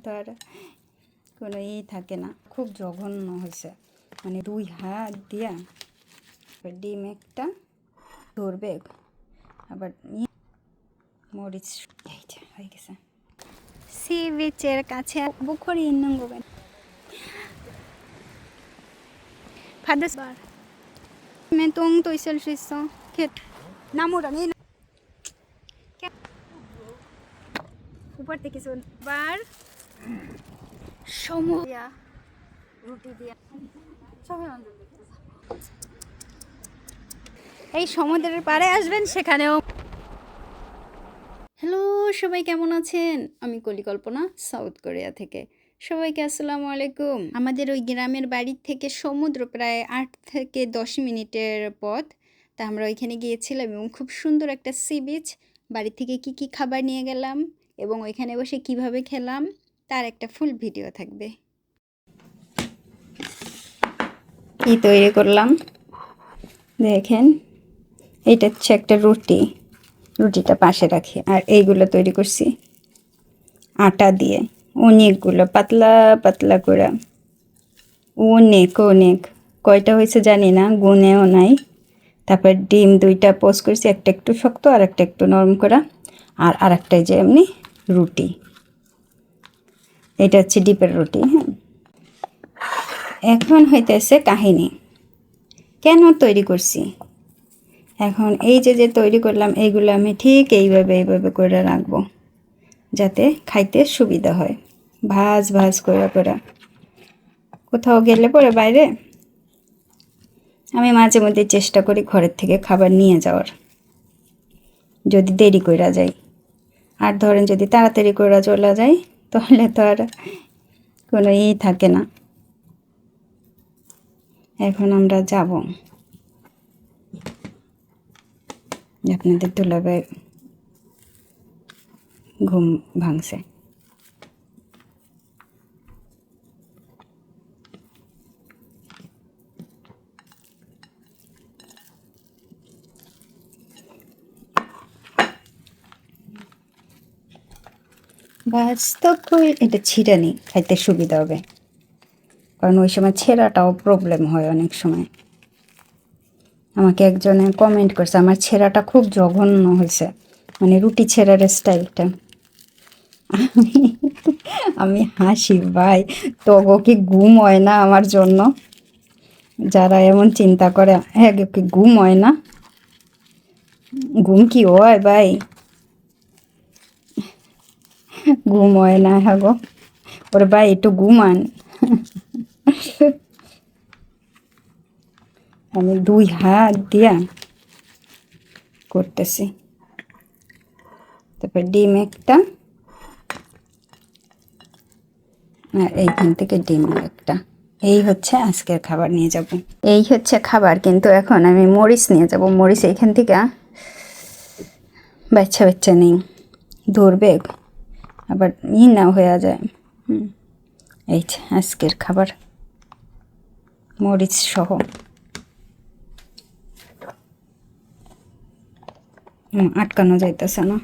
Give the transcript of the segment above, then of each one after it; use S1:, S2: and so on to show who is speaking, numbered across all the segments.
S1: তো আর কোনো থাকে না, খুব জঘন্য হয়েছে। মানে 2 হাত দিয়া ডিম একটা ধরবে, আবার মরিচ হয়ে গেছে। সি বিচের কাছে বুখরি ইন্নঙ্গবেন ফাদাস বার মেতুং তৈসেল শিষ্য খেত নামুরানি উপর থেকে বার সময়া রুটি দিয়া এই সমুদ্রের পাড়ে আসবেন, সেখানেও। হ্যালো সবাই, কেমন আছেন? আমি কলিকল্পনা, সাউথ কোরিয়া থেকে। সবাইকে আসসালামু আলাইকুম। আমাদের ওই গ্রামের বাড়ি থেকে সমুদ্র প্রায় 8 থেকে 10 মিনিটের পথ। তা আমরা ওইখানে গিয়েছিলাম এবং খুব সুন্দর একটা সি বিচ। বাড়ি থেকে কি কি খাবার নিয়ে গেলাম এবং ওইখানে বসে কিভাবে খেলাম তার একটা ফুল ভিডিও থাকবে। কি তৈরি করলাম দেখেন, এটা হচ্ছে একটা রুটিটা পাশে রাখি, আর এইগুলো তৈরি করছি আটা দিয়ে, অনেকগুলো পাতলা পাতলা করে, অনেক কয়টা হয়েছে জানি না, গুনেও নাই। তারপর ডিম 2টা পোস্ট করছি, একটা একটু শক্ত আর একটা একটু নরম করা, আর আরেকটাই যে এমনি রুটি। এটা হচ্ছে ডিপের রুটি। হ্যাঁ, এখন হইতেছে কাহিনী কেন তৈরি করছি। এখন এই যে তৈরি করলাম, এইগুলো আমি ঠিক এইভাবে করে রাখবো যাতে খাইতে সুবিধা হয়। ভাজ করে কোথাও গেলে পরে বাইরে আমি মাঝে মধ্যে চেষ্টা করি ঘরের থেকে খাবার নিয়ে যাওয়ার, যদি দেরি কইরা যাই। আর ধরেন যদি তাড়াতাড়ি কইরা চলে যাই, তাহলে তো আর কোনো থাকে না। এখন আমরা যাব, আপনাদের দুলাভাই ঘুম ভাঙছে। বাস্তব এটা ছিঁড়ে নিই, খাইতে সুবিধা হবে, কারণ ওই সময় ছেঁড়াটাও প্রবলেম হয় অনেক সময়। আমাকে একজনে কমেন্ট করছে আমার ছেঁড়াটা খুব জঘন্য হয়েছে, মানে রুটি ছেঁড়ার স্টাইলটা। আমি হাসি, ভাই তবু কি ঘুম হয় না আমার জন্য? যারা এমন চিন্তা করে, হ্যাঁ কি ঘুম হয় না? ঘুম কি হয় ভাই? ঘুম হয় না? হ্যাঁ গো, ওরে ভাই একটু ঘুমান। আমি 2 হাত দিয়া করতেছি। তারপর ডিম একটা, আর এইখান থেকে ডিম একটা। এই হচ্ছে আজকের খাবার নিয়ে যাব। এই হচ্ছে খাবার, কিন্তু এখন আমি মরিচ নিয়ে যাব। মরিচ এইখান থেকে বাচ্চা নেই, ধরবে আবার না হয়ে যায়। এই আজকের খাবার মরিচ সহ। আটকানো যাইতেছে না।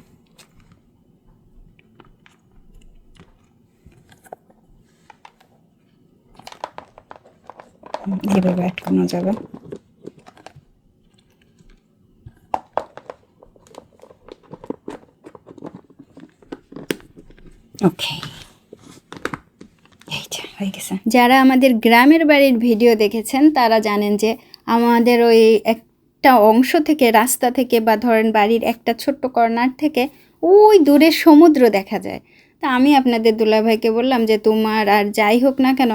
S1: এইভাবে আটকানো যাবে। ওকে, হয়ে গেছে। যারা আমাদের গ্রামের বাড়ির ভিডিও দেখেছেন তারা জানেন যে আমাদের ওই একটা অংশ থেকে, রাস্তা থেকে বা ধরেন বাড়ির একটা ছোট্ট কর্নার থেকে ওই দূরে সমুদ্র দেখা যায়। তা আমি আপনাদের দুলাভাইকে বললাম যে তোমার আর যাই হোক না কেন,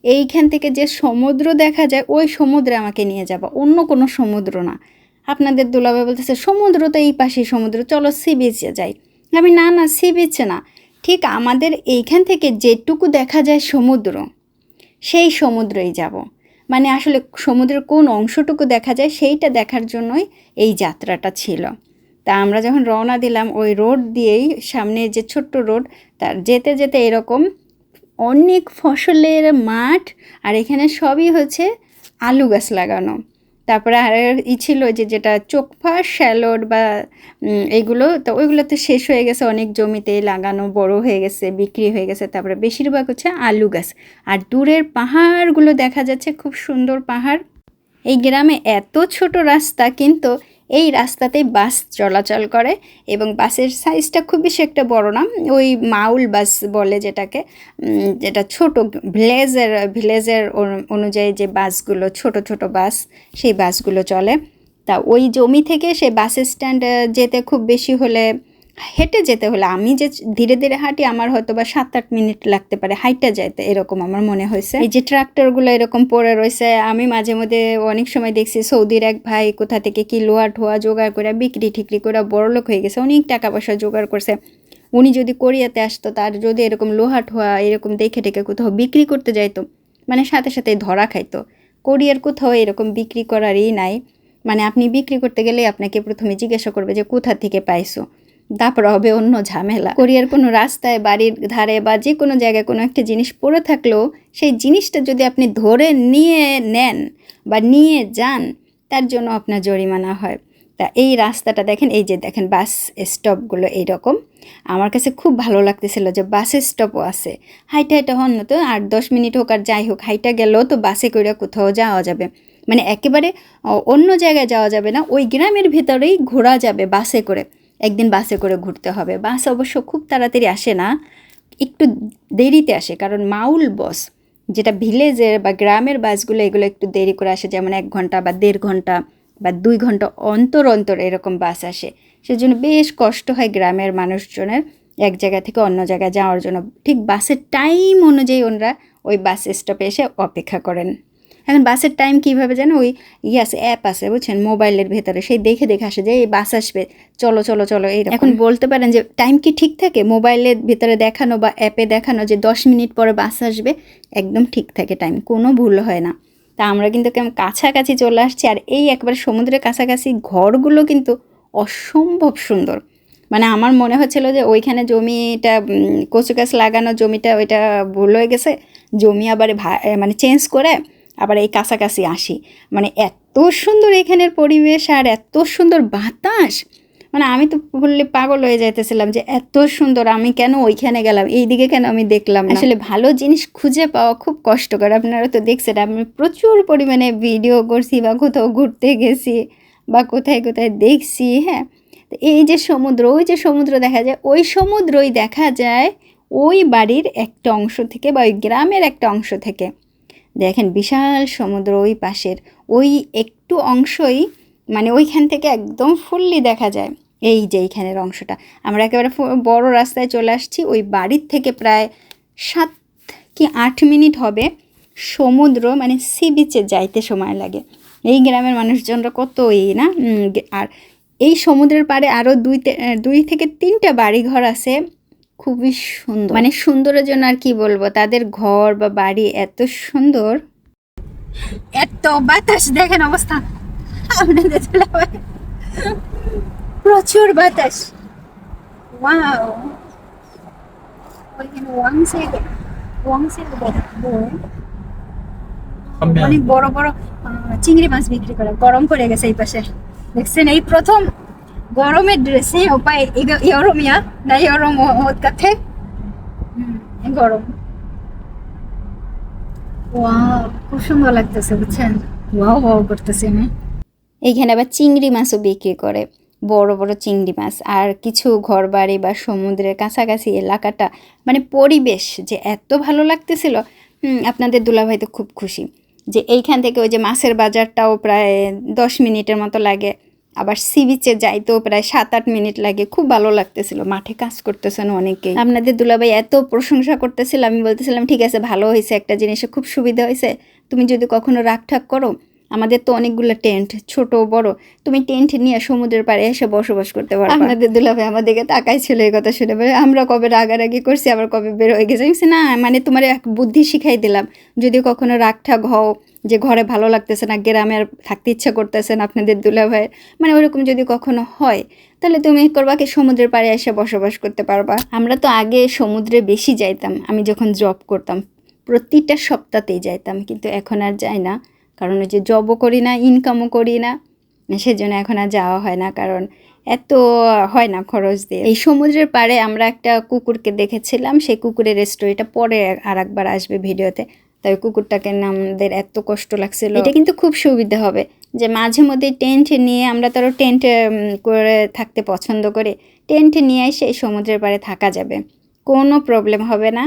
S1: এইখান থেকে যে সমুদ্র দেখা যায় ওই সমুদ্রে আমাকে নিয়ে যাবা, অন্য কোনো সমুদ্র না। আপনাদের দুলাভাই বলতেছে সমুদ্র তো এই পাশেই সমুদ্র, চলো সি বিচে যাই। আমি না সি বিচে না, ঠিক আমাদের এইখান থেকে যেটুকু দেখা যায় সমুদ্র, সেই সমুদ্রেই যাব। মানে আসলে সমুদ্রের কোন অংশটুকু দেখা যায় সেইটা দেখার জন্যই এই যাত্রাটা ছিল। তা আমরা যখন রওনা দিলাম ওই রোড দিয়েই, সামনে যে ছোট্ট রোড, তার যেতে যেতে এরকম অনেক ফসলের মাঠ, আর এখানে সবই হচ্ছে আলু গাছ লাগানো। তারপরে আর ছিল যেটা চোখফা শ্যালোট বা এইগুলো, তো ওইগুলো তো শেষ হয়ে গেছে, অনেক জমিতে লাগানো বড় হয়ে গেছে, বিক্রি হয়ে গেছে। তারপরে বেশিরভাগ হচ্ছে আলু গাছ, আর দূরের পাহাড়গুলো দেখা যাচ্ছে, খুব সুন্দর পাহাড়। এই গ্রামে এত ছোট রাস্তা, কিন্তু এই রাস্তাতেই বাস চলাচল করে এবং বাসের সাইজটা খুব বেশি একটা বড় না, ওই মাউল বাস বলে যেটাকে, যেটা ছোট ভিলেজের অনুযায়ী যে বাসগুলো, ছোট ছোট বাস, সেই বাসগুলো চলে। তা ওই জমি থেকে সেই বাস স্ট্যান্ড যেতে খুব বেশি হলে, হেঁটে যেতে হলে, আমি যে ধীরে ধীরে হাঁটি, আমার হয়তো বা 7-8 মিনিট লাগতে পারে হাইটা যাইতে, এরকম আমার মনে হয়েছে। এই যে ট্রাক্টরগুলো এরকম পড়ে রয়েছে, আমি মাঝে মধ্যে অনেক সময় দেখছি সৌদির এক ভাই কোথা থেকে কি লোহা ঠোয়া জোগাড় করে বিক্রি ঠিকরি করে বড়লোক হয়ে গেছে, অনেক টাকা পয়সা জোগাড় করছে। উনি যদি কোরিয়াতে আসতো, তার যদি এরকম লোহা ঠোয়া এরকম দেখে টেকে কোথাও বিক্রি করতে যাইতো, মানে সাথে সাথে ধরা খাইতো। কোরিয়ার কোথাও এরকম বিক্রি করারই নাই, মানে আপনি বিক্রি করতে গেলে আপনাকে প্রথমে জিজ্ঞাসা করবে যে কোথা থেকে পাইছো, তারপর হবে অন্য ঝামেলা। কোরিয়ার কোনো রাস্তায়, বাড়ির ধারে বা যে কোনো জায়গায় কোনো একটা জিনিস পড়ে থাকলেও সেই জিনিসটা যদি আপনি ধরে নিয়ে নেন বা নিয়ে যান, তার জন্য আপনার জরিমানা হয়। তা এই রাস্তাটা দেখেন, এই যে দেখেন বাস স্টপগুলো এইরকম। আমার কাছে খুব ভালো লাগতেছিল যে বাস স্টপও আছে, হাইটা হাইটা হন না তো 8-10 মিনিট হোক আর যাই হোক, হাইটা গেলেও তো বাসে করে কোথাও যাওয়া যাবে, মানে একেবারে অন্য জায়গায় যাওয়া যাবে না, ওই গ্রামের ভেতরেই ঘোরা যাবে বাসে করে। একদিন বাসে করে ঘুরতে হবে। বাস অবশ্য খুব তাড়াতাড়ি আসে না, একটু দেরিতে আসে, কারণ মাউল বস যেটা ভিলেজের বা গ্রামের বাসগুলো, এগুলো একটু দেরি করে আসে, যেমন 1 ঘন্টা বা 1.5 ঘন্টা বা 2 ঘন্টা অন্তর অন্তর এরকম বাস আসে। সেজন্য বেশ কষ্ট হয় গ্রামের মানুষজনের এক জায়গা থেকে অন্য জায়গায় যাওয়ার জন্য। ঠিক বাসের টাইম অনুযায়ী ওনারা ওই বাস স্টপে এসে অপেক্ষা করেন। এখন বাসের টাইম কীভাবে জানো, ওই আছে অ্যাপ আছে বুঝছেন মোবাইলের ভেতরে, সেই দেখে দেখে আসে যে এই বাস আসবে, চলো চলো চলো এই। এখন বলতে পারেন যে টাইম কি ঠিক থাকে, মোবাইলের ভিতরে দেখানো বা অ্যাপে দেখানো যে 10 মিনিট পরে বাস আসবে, একদম ঠিক থাকে টাইম, কোনো ভুল হয় না। তা আমরা কিন্তু কেমন কাছাকাছি চলে আসছি, আর এই একবার সমুদ্রের কাছাকাছি ঘরগুলো কিন্তু অসম্ভব সুন্দর। মানে আমার মনে হচ্ছিল যে ওইখানে জমিটা কচু গাছ লাগানো জমিটা, ওইটা ভুল হয়ে গেছে, জমি আবার মানে চেঞ্জ করে আবার এই কাছাকাছি আসি। মানে এত সুন্দর এখানের পরিবেশ আর এত সুন্দর বাতাস, মানে আমি তো বললে পাগল হয়ে যাইতেছিলাম যে এত সুন্দর, আমি কেন ওইখানে গেলাম, এইদিকে কেন আমি দেখলাম না। আসলে ভালো জিনিস খুঁজে পাওয়া খুব কষ্টকর, আপনারা তো দেখছেন, আমি প্রচুর পরিমাণে ভিডিও করছি বা কোথাও ঘুরতে গেছি বা কোথায় কোথায় দেখছি। হ্যাঁ, তো এই যে সমুদ্র, ওই যে সমুদ্র দেখা যায়, ওই সমুদ্রই দেখা যায় ওই বাড়ির একটা অংশ থেকে বা ওই গ্রামের একটা অংশ থেকে। দেখেন বিশাল সমুদ্র ওই পাশের ওই একটু অংশই, মানে ওইখান থেকে একদম ফুললি দেখা যায়। এই যে এইখানের অংশটা, আমরা একেবারে বড় রাস্তায় চলে আসছি, ওই বাড়ির থেকে প্রায় 7 কি 8 মিনিট হবে সমুদ্র, মানে সি বিচে যাইতে সময় লাগে। এই গ্রামের মানুষজনরা কত না। আর এই সমুদ্রের পাড়ে আরও 2 থেকে 3টা বাড়িঘর আছে, খুবই সুন্দর, মানে সুন্দরের জন্য আর কি বলবো, তাদের ঘর বা বাড়ি এত সুন্দর। এত বাতাস, দেখেন অবস্থা আপনাদের প্রচুর বাতাস। ওয়াও, ওইখানে অনেক বড় বড় চিংড়ি মাছ বিক্রি করে, গরম পড়ে গেছে এই পাশে, দেখছেন এই প্রথম গরমের ড্রেসে উপায় ইয়রমিয়া না ইয়রম কাছে গরম। ওয়াও, খুব সুন্দর লাগতেছে বুঝছেন, ওয়াও ওয়াও করতেছে। আমি এইখানে আবার চিংড়ি মাছও বিক্রি করে, বড় বড় চিংড়ি মাছ। আর কিছু ঘরবাড়ি বা সমুদ্রের কাছাকাছি এলাকাটা, মানে পরিবেশ যে এত ভালো লাগতেছিল। আপনাদের দুলাভাই তো খুব খুশি যে এইখান থেকে ওই যে মাছের বাজারটাও প্রায় 10 মিনিটের মতো লাগে, আবার সি বিচে যাইতেও প্রায় 7-8 মিনিট লাগে। খুব ভালো লাগতেছিল, মাঠে কাজ করতেছেন অনেকেই। আপনাদের দুলাভাই এত প্রশংসা করতেছিল, আমি বলতেছিলাম ঠিক আছে ভালো হয়েছে, একটা জিনিসে খুব সুবিধা হয়েছে, তুমি যদি কখনো রাগঠাক করো, আমাদের তো অনেকগুলো টেন্ট, ছোট বড়, তুমি টেন্ট নিয়ে সমুদ্রের পাড়ে এসে বসবাস করতে পারো। আপনাদের দুলাভাই আমাদেরকে তাকাই ছিল এই কথা শুনে, আমরা কবে রাগারাগি করছি আবার কবে বের হয়ে গেছে না, মানে তোমার এক বুদ্ধি শিখাই দিলাম, যদি কখনো রাগঠাক হও যে ঘরে ভালো লাগতেছে না, গ্রামে আর থাকতে ইচ্ছা করতেছে না আপনাদের দুলাভাই, মানে ওরকম যদি কখনো হয়, তাহলে তুমি করবা কি সমুদ্রের পাড়ে এসে বসবাস করতে পারবা। আমরা তো আগে সমুদ্রে বেশি যাইতাম, আমি যখন জব করতাম প্রতিটা সপ্তাহতেই যাইতাম, কিন্তু এখন আর যাই না। কারণ ওই যে জবও করি না, ইনকামও করি না, সেজন্য এখন আর যাওয়া হয় না, কারণ এত হয় না খরচ দিয়ে। এই সমুদ্রের পাড়ে আমরা একটা কুকুরকে দেখেছিলাম, সেই কুকুরের স্টোরিটা পরে আর একবার আসবে ভিডিওতে। তাই কুকুরটাকে আমাদের এত কষ্ট লাগছিল। এটা কিন্তু খুব সুবিধা হবে যে মাঝে মধ্যে টেন্ট নিয়ে, আমরা তো টেন্ট করে থাকতে পছন্দ করি, টেন্ট নিয়ে এসে এই সমুদ্রের পাড়ে থাকা যাবে, কোনো প্রবলেম হবে না।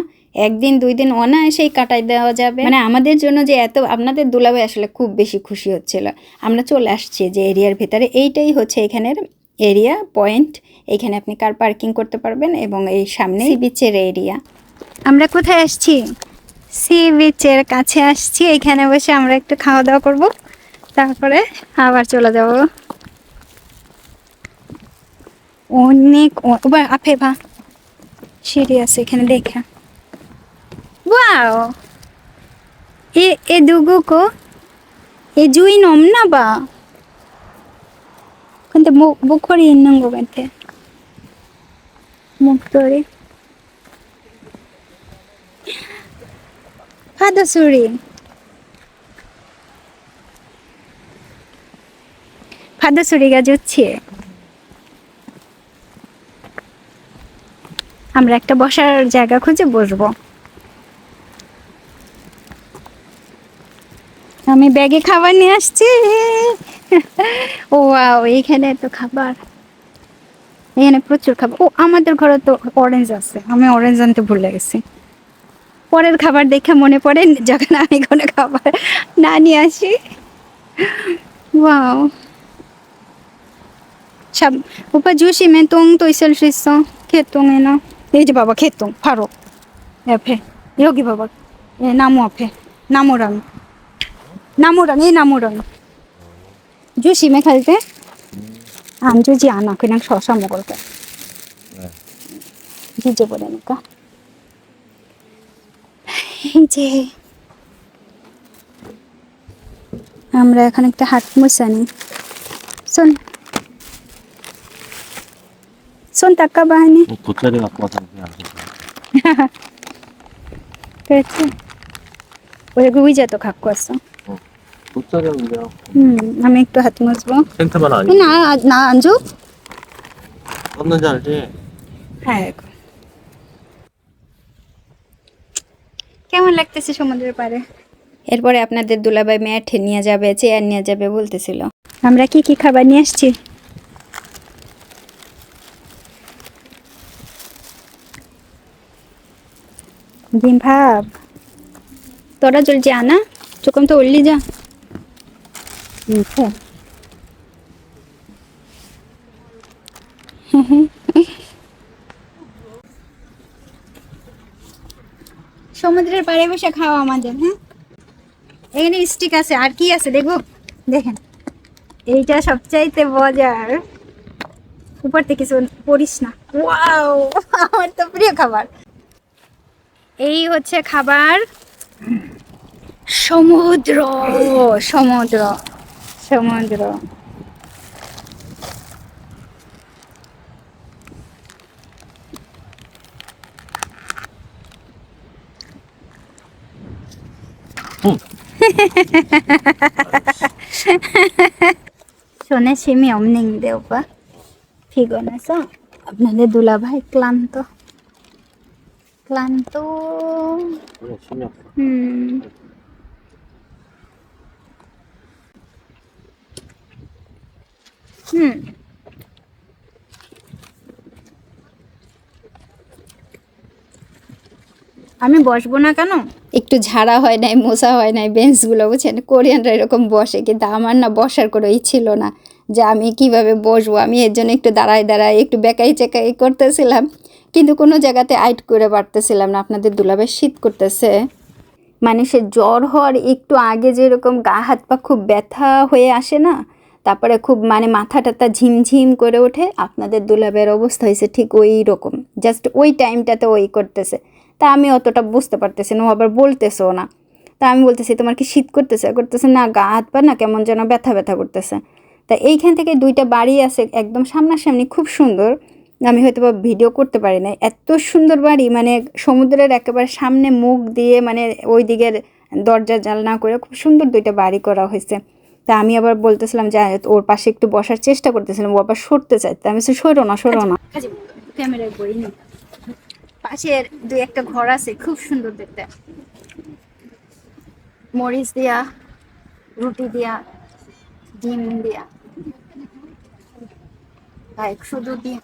S1: একদিন 2 দিন অনায়াসেই কাটাই দেওয়া যাবে। মানে আমাদের জন্য যে এত, আপনাদের দুলাভাই আসলে খুব বেশি খুশি হচ্ছিল। আমরা চলে আসছি যে এরিয়ার ভিতরে, এইটাই হচ্ছে এখানের এরিয়া পয়েন্ট। এখানে আপনি কার পার্কিং করতে পারবেন এবং এই সামনে সি বিচের এরিয়া। আমরা কোথায় আসছি? সি বিচের কাছে আসছি। এখানে বসে আমরা একটু খাওয়া দাওয়া করব, তারপরে আবার চলে যাব। অনেক আপে ভা সিঁড়ি আছে এখানে, দেখা। ওয়াও, এ দুগু কো এ জুই নম না বা 근데 목걸이 있는 것 같아. 목도리. 파도 소리. 파도 소리가 좋지. আমরা একটা বসার জায়গা খুঁজে বসবো। আমি ব্যাগে খাবার নিয়ে আসছি। ও ওয়াও, এখানে তো খাবার, এখানে প্রচুর খাবার। ও আমাদের ঘরে তো অরেঞ্জ আছে, আমি অরেঞ্জ আনতে ভুলে গেছি। পরের খাবার দেখে মনে পড়ে যখন আমি কোনো খাবার না নিয়ে আসি। ওয়াও, সব 오빠 조심해. 똥도 있을 수 있어. 개똥에나. এই যে বাবা 개똥 바로 옆에. 여기 봐봐. 예, 나무 앞에. 나무랑 이 나무랑. 조심해 갈 때. 안 주지 않아. 그냥 서서 먹을 거야. 잊어버리니까. 이제 আমরা এখন একটা হাত মোছা নিই। 손 닦아봐 하니.
S2: 돗자리 갖고 와서 그냥 안 되지.
S1: 그렇지. 우리 그 의자도 갖고 왔어.
S2: 돗자리는 그냥
S1: আমি একটু হাত মুছবো।
S2: 텐트만 아니고
S1: না 안 줘?
S2: 떴는지 알지?
S1: হ্যাঁ। কেমন লাগতেছে সমুদ্রের পাড়ে? এরপরে আপনাদের দুলাভাই ম্যাট নিয়ে যাবে, চেয়ার নিয়ে যাবে বলতেছিল। আমরা কি কি খাবার নিয়ে আসছি? 김밥. 떨어질지 않아? 조금 더 올리자. 이렇게. সমুদ্রের পাড়ে বসে খাওয়া আমাদের। হ্যাঁ, এখানে স্টিক আছে, আর কি আছে দেখো, দেখেন এইটা সবচাইতে মজার। উপর থেকে কিছু পড়িস না। ওয়াও, আমার তো প্রিয় খাবার। এই হচ্ছে খাবার। সমুদ্র সমুদ্র সমুদ্র। 손에 힘이 없는데 오빠 피곤해서 আপনাদের দুলাভাই ক্লান্ত।
S2: 그래 심이 없어.
S1: আমি বসবো না কেন? একটু ঝাড়া হয় নাই, মোছা হয় নাই বেঞ্চগুলো, বুঝছেন? কোরিয়ানরা এরকম বসে, কিন্তু আমার না বসার কোনো ই ছিল না যে আমি কিভাবে বসবো। আমি এর জন্য একটু দাঁড়ায় একটু বেকাই চেকাই করতেছিলাম, কিন্তু কোনো জায়গাতে আইট করে পারতেছিলাম না। আপনাদের দুলাভাই শীত করতেছে। মানুষের জ্বর হওয়ার একটু আগে যেরকম গা হাত পা খুব ব্যথা হয়ে আসে না, তারপরে খুব মানে মাথা টাথা ঝিমঝিম করে ওঠে, আপনাদের দুলাভাইয়ের অবস্থা হয়েছে ঠিক ওই রকম। জাস্ট ওই টাইমটাতে ওই করতেছে। তা আমি অতটা বুঝতে পারতেছি না, ও আবার বলতেছেও না। তা আমি বলতেছি তোমার কি শীত করতেছে না, গা হাত পা না কেমন যেন ব্যথা ব্যথা করতেছে। তা এইখান থেকে 2টা বাড়ি আছে একদম সামনাসামনি, খুব সুন্দর। আমি হয়তো বা ভিডিও করতে পারি না, এত সুন্দর বাড়ি, মানে সমুদ্রের একেবারে সামনে মুখ দিয়ে, মানে ওই দিকের দরজা জানলা করে খুব সুন্দর দুইটা বাড়ি করা হয়েছে। তা আমি আবার বলতেছিলাম যে ওর পাশে একটু বসার চেষ্টা করতেছিলাম, ও আবার সরতে চাইতে, আমি বলছি সরো না সরো না। ক্যামেরায় বই নি, পাশের দুই একটা ঘর আছে খুব সুন্দর দেখতে, মরিচ দিয়া, রুটি দিয়া, ডিম দিয়া, ভাই শুধু ডিম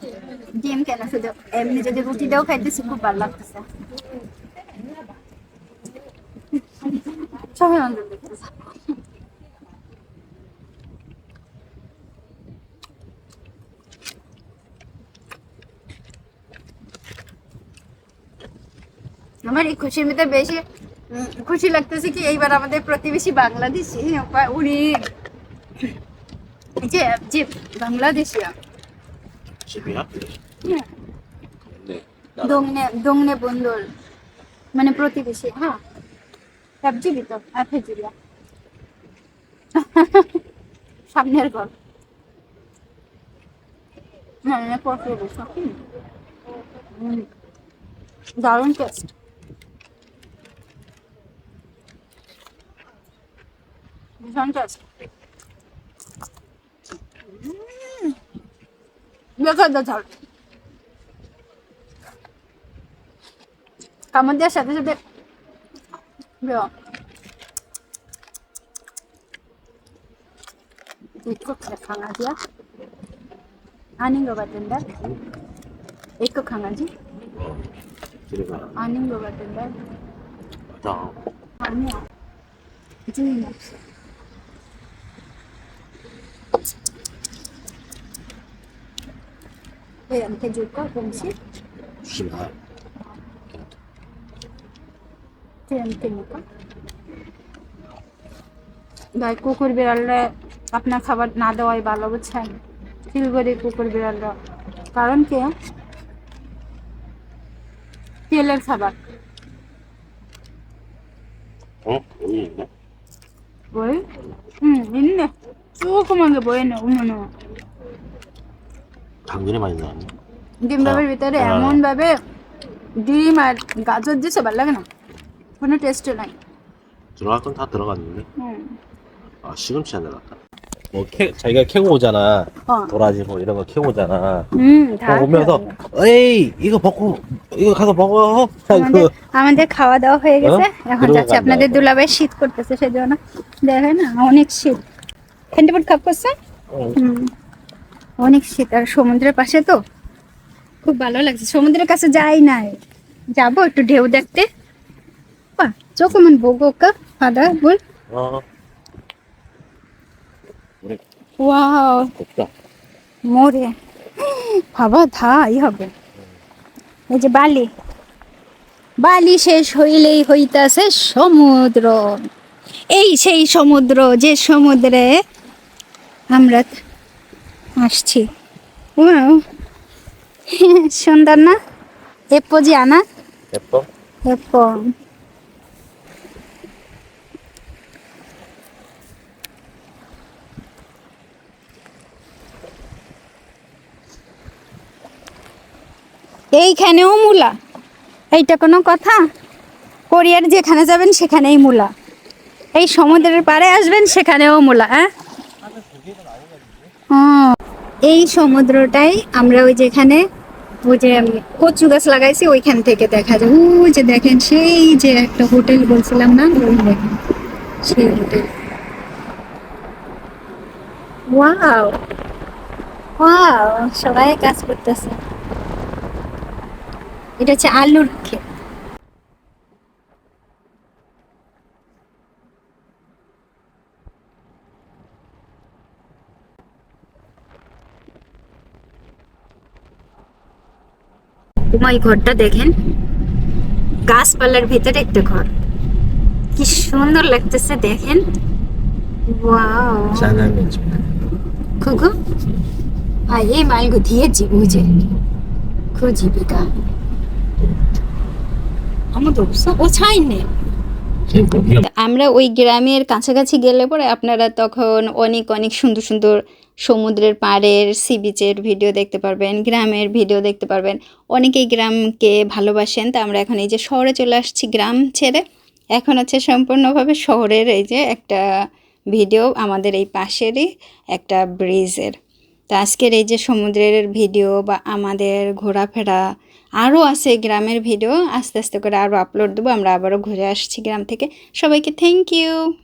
S1: ডিম কেন, শুধু এমনি যদি রুটি দাও খাইতেছি খুব ভালো লাগতেছে। সবাই আনন্দ দেখতেছে। আমার এই খুশির মধ্যে বেশি খুশি লাগতেছে কি, এইবার আমাদের প্রতিবেশী বাংলাদেশি উনি যে যে বাংলাদেশিয়া
S2: 집이야? 네.
S1: দংনে বন্দর, মানে প্রতিবেশী। হ্যাঁ সবজিবি তো আফেজিয়া সামনের ঘর, মানে প্রতিবেশী। দারুণ টেস্ট। ভীষণ টেস্ট। দেখা ঝাল কামড় দেওয়ার সাথে সাথে ikut khangan dia aning lo batenda ikut khangan ji
S2: 집에 가.
S1: aning lo batenda
S2: 맞아.
S1: 아니야 지금 없어. 얘한테 줄까 공식?
S2: 주지 마.
S1: 얘한테 নিকা গাই কুকুর বিড়ালরা আপনার খাবার না দেওয়াই ভালো, বুঝছেন? ফিল করে কুকুর বিড়ালরা, কারণ কি তেলের খাবার।
S2: 어? 여기 있네.
S1: 왜? 있네. 조그만 게 뭐였네, 오늘은.
S2: 당근이 많이 나왔네.
S1: ডিমবাবের ভিতরে এমন ভাবে ডিম আর গাজর দিছে, ভালো লাগে না, কোনো টেস্ট নাই।
S2: 들어갈 건 다 들어갔는데. 아, 시금치 안 들어갔다. 뭐 자기가 캐고 오잖아.
S1: 어.
S2: 도라지 뭐 이런 거 캐고 오잖아.
S1: 다
S2: 그거 오면서 에이 이거 먹고 이거 가서 먹어.
S1: আমাদের আমাদের খাওয়া দাওয়া হয়ে গেছে, এখন
S2: 들어가
S1: যাচ্ছে
S2: 간다,
S1: আপনাদের
S2: 이거.
S1: দুলাভাই শীত করতেছে, সেজন্য দেখেন না অনেক শীত। খেন্ডিপুট খাপ করছে, অনেক শীত, আর সমুদ্রের পাশে তো খুব ভালো লাগছে। সমুদ্রের কাছে যাই নাই, যাবো একটু ঢেউ দেখতে। বাহ 조금은 보고 올까? 바다 물?
S2: 어.
S1: 와우
S2: 덥다.
S1: 모래 봐봐 다 이 হবে। এই যে বালি, বালি শেষ হইলেই হইতাছে সমুদ্র। এই সেই সমুদ্র যে সমুদ্রে আমরা আসছি। ওয়াও সুন্দর না? 예쁘지 않아?
S2: 예뻐?
S1: 예뻐। এইখানেও মূলা, এইটা কোনো কথা? কোরিয়ার যেখানে যাবেন সেখানেই মূলা, এই সমুদ্রের পাড়ে আসবেন সেখানেও মূলা। হ্যাঁ এই সমুদ্রটাই আমরা ওই যেখানে ওই যে কচু গাছ লাগাইছি ওইখান থেকে দেখা যায়। ওই যে দেখেন সেই যে একটা হোটেল বলছিলাম না, ওই দেখেন সেই হোটেল। ওয়াও ওয়াও, সবাই কাজ করতেছে। এটা হচ্ছে আলুর ক্ষেত। তোমার এই ঘরটা দেখেন, গাছপালার ভিতরে একটা ঘর, কি সুন্দর লাগতেছে দেখেন। ওয়াও
S2: 짜장면 집.
S1: 그거? 아, 얘 말고 뒤에 집 우제. 그 집이가. 아무도 없어? 차 있네. আমরা ওই গ্রামের কাছাকাছি গেলে পরে আপনারা তখন অনেক অনেক সুন্দর সুন্দর সমুদ্রের পাড়ের সি বিচের ভিডিও দেখতে পারবেন, গ্রামের ভিডিও দেখতে পারবেন। অনেকেই গ্রামকে ভালোবাসেন, তা আমরা এখন এই যে শহরে চলে আসছি গ্রাম ছেড়ে। এখন আছে সম্পূর্ণভাবে শহরের এই যে একটা ভিডিও আমাদের এই পাশেরই একটা ব্রিজের। তো আজকের এই যে সমুদ্রের ভিডিও বা আমাদের ঘোরাফেরা আরও আছে গ্রামের ভিডিও, আস্তে আস্তে করে আরও আপলোড দেবো। আমরা আবারও ঘুরে আসছি গ্রাম থেকে। সবাইকে থ্যাংক ইউ।